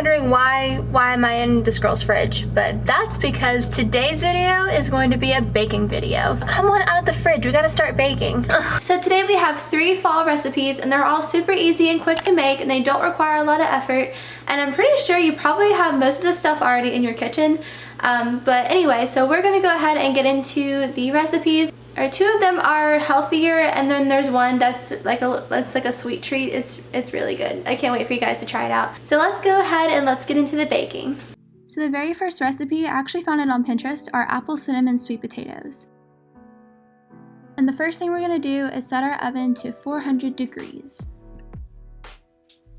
wondering why am I in this girl's fridge, but that's because today's video is going to be a baking video. Come on out of the fridge, we gotta start baking. So today we have 3 fall recipes and they're all super easy and quick to make and they don't require a lot of effort, and I'm pretty sure you probably have most of the stuff already in your kitchen. But anyway, so we're gonna go ahead and get into the recipes. 2 of them are healthier, and then there's one that's like a sweet treat. It's really good. I can't wait for you guys to try it out. So let's go ahead and let's get into the baking. So the very first recipe, I actually found it on Pinterest, are apple cinnamon sweet potatoes. And the first thing we're gonna do is set our oven to 400 degrees.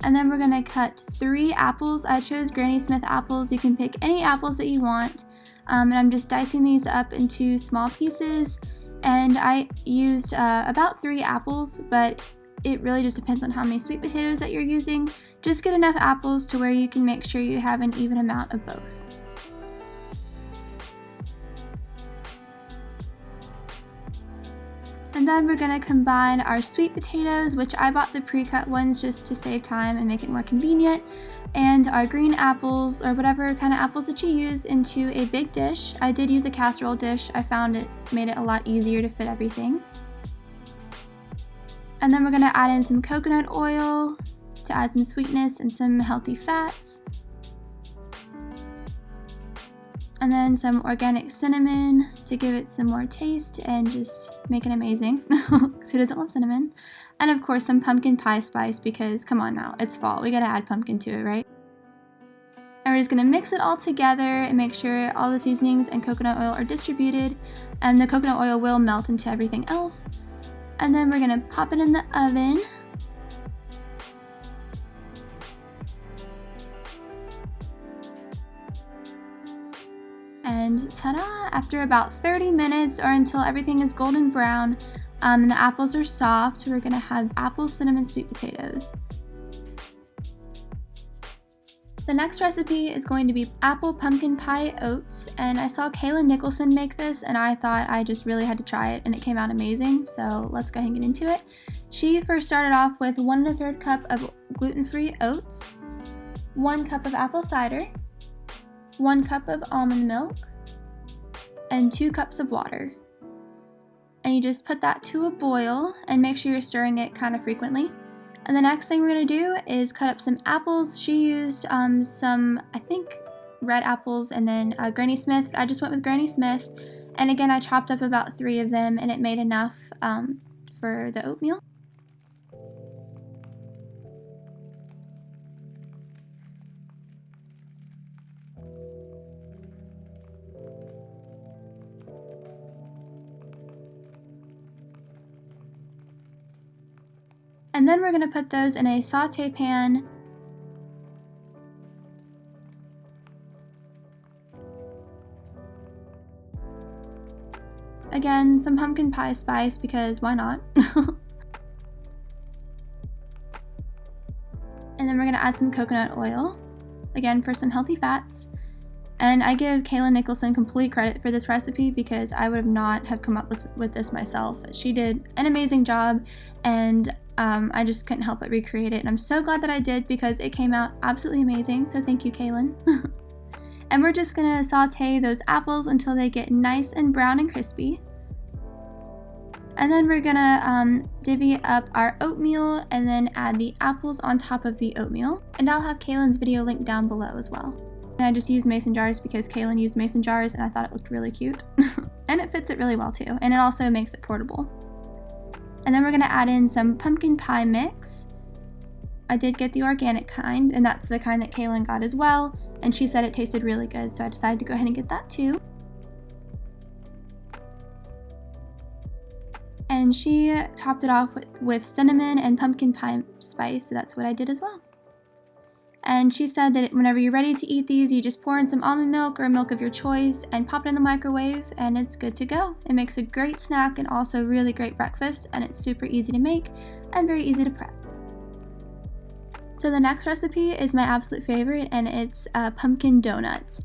And then we're gonna cut 3 apples. I chose Granny Smith apples. You can pick any apples that you want. And I'm just dicing these up into small pieces. And I used about 3 apples, but it really just depends on how many sweet potatoes that you're using. Just get enough apples to where you can make sure you have an even amount of both. And then we're gonna combine our sweet potatoes, which I bought the pre-cut ones just to save time and make it more convenient, and our green apples, or whatever kind of apples that you use, into a big dish. I did use a casserole dish. I found it made it a lot easier to fit everything. And then we're gonna add in some coconut oil to add some sweetness and some healthy fats. And then some organic cinnamon to give it some more taste and just make it amazing. Who doesn't love cinnamon? And of course some pumpkin pie spice, because come on now, it's fall. We gotta add pumpkin to it, right? And we're just gonna mix it all together and make sure all the seasonings and coconut oil are distributed, and the coconut oil will melt into everything else. And then we're gonna pop it in the oven. And ta-da! After about 30 minutes, or until everything is golden brown and the apples are soft, we're gonna have apple cinnamon sweet potatoes. The next recipe is going to be apple pumpkin pie oats, and I saw Kaylin Nicholson make this and I thought I just really had to try it, and it came out amazing, so let's go ahead and get into it. She first started off with 1 1/3 cup of gluten-free oats, 1 cup of apple cider, 1 cup of almond milk, and 2 cups of water. And you just put that to a boil and make sure you're stirring it kind of frequently. And the next thing we're gonna do is cut up some apples. She used some, I think, red apples and then Granny Smith. I just went with Granny Smith. And again, I chopped up about 3 of them and it made enough for the oatmeal. And then we're gonna put those in a saute pan. Again, some pumpkin pie spice, because why not? And then we're gonna add some coconut oil, again for some healthy fats. And I give Kaylin Nicholson complete credit for this recipe, because I would not have come up with this myself. She did an amazing job, and I just couldn't help but recreate it. And I'm so glad that I did, because it came out absolutely amazing. So thank you, Kaylin. And we're just gonna saute those apples until they get nice and brown and crispy. And then we're gonna divvy up our oatmeal and then add the apples on top of the oatmeal. And I'll have Kaylin's video linked down below as well. And I just used mason jars because Kaylin used mason jars and I thought it looked really cute. And it fits it really well too. And it also makes it portable. And then we're gonna add in some pumpkin pie mix. I did get the organic kind, and that's the kind that Kaylin got as well. And she said it tasted really good, so I decided to go ahead and get that too. And she topped it off with cinnamon and pumpkin pie spice, so that's what I did as well. And she said that whenever you're ready to eat these, you just pour in some almond milk or milk of your choice and pop it in the microwave and it's good to go. It makes a great snack and also really great breakfast, and it's super easy to make and very easy to prep. So the next recipe is my absolute favorite, and it's pumpkin donuts.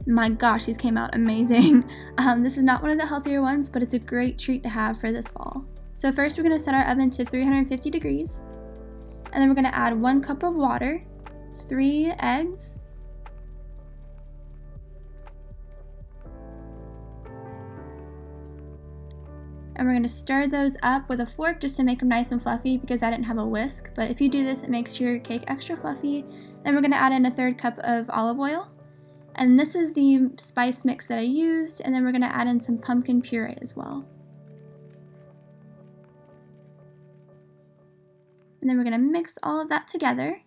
My gosh, these came out amazing. This is not one of the healthier ones, but it's a great treat to have for this fall. So first we're gonna set our oven to 350 degrees, and then we're gonna add 1 cup of water, 3 eggs, And we're going to stir those up with a fork just to make them nice and fluffy because I didn't have a whisk. But if you do this, it makes your cake extra fluffy. Then we're going to add in a 1/3 cup of olive oil. And this is the spice mix that I used. And then we're going to add in some pumpkin puree as well. And then we're going to mix all of that together.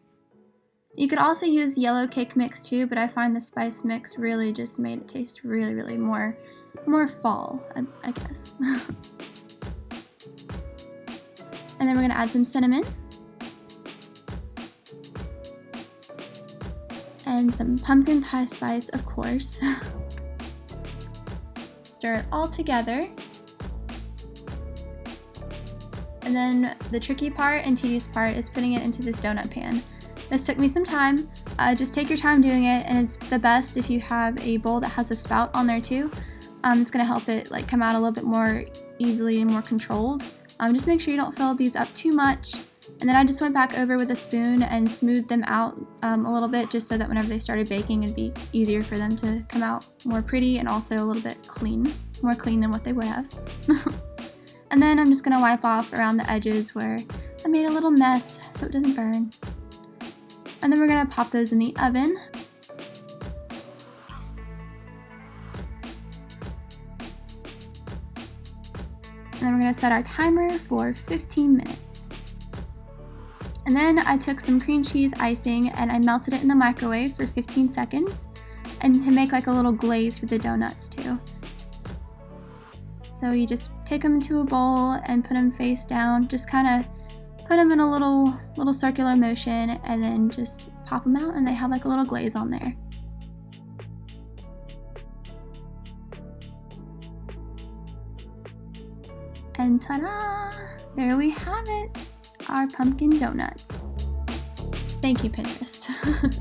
You could also use yellow cake mix too, but I find the spice mix really just made it taste really more fall, I guess. And then we're going to add some cinnamon. And some pumpkin pie spice, of course. Stir it all together. And then the tricky part and tedious part is putting it into this donut pan. This took me some time. Just take your time doing it, and it's the best if you have a bowl that has a spout on there too. It's going to help it like come out a little bit more easily and more controlled. Just make sure you don't fill these up too much. And then I just went back over with a spoon and smoothed them out a little bit just so that whenever they started baking it'd be easier for them to come out more pretty and also a little bit clean, more clean than what they would have. And then I'm just going to wipe off around the edges where I made a little mess so it doesn't burn. And then we're going to pop those in the oven. And then we're going to set our timer for 15 minutes. And then I took some cream cheese icing and I melted it in the microwave for 15 seconds and to make like a little glaze for the donuts too. So you just take them into a bowl and put them face down, just kind of put them in a little circular motion and then just pop them out and they have like a little glaze on there. And ta-da! There we have it, our pumpkin donuts. Thank you, Pinterest.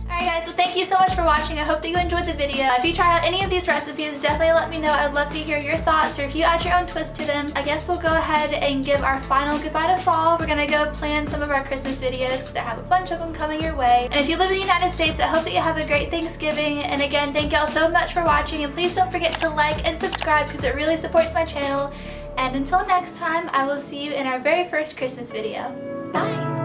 Alright guys, well thank you so much for watching. I hope that you enjoyed the video. If you try out any of these recipes, definitely let me know. I would love to hear your thoughts or if you add your own twist to them. I guess we'll go ahead and give our final goodbye to fall. We're gonna go plan some of our Christmas videos because I have a bunch of them coming your way. And if you live in the United States, I hope that you have a great Thanksgiving. And again, thank y'all so much for watching and please don't forget to like and subscribe because it really supports my channel. And until next time, I will see you in our very first Christmas video. Bye!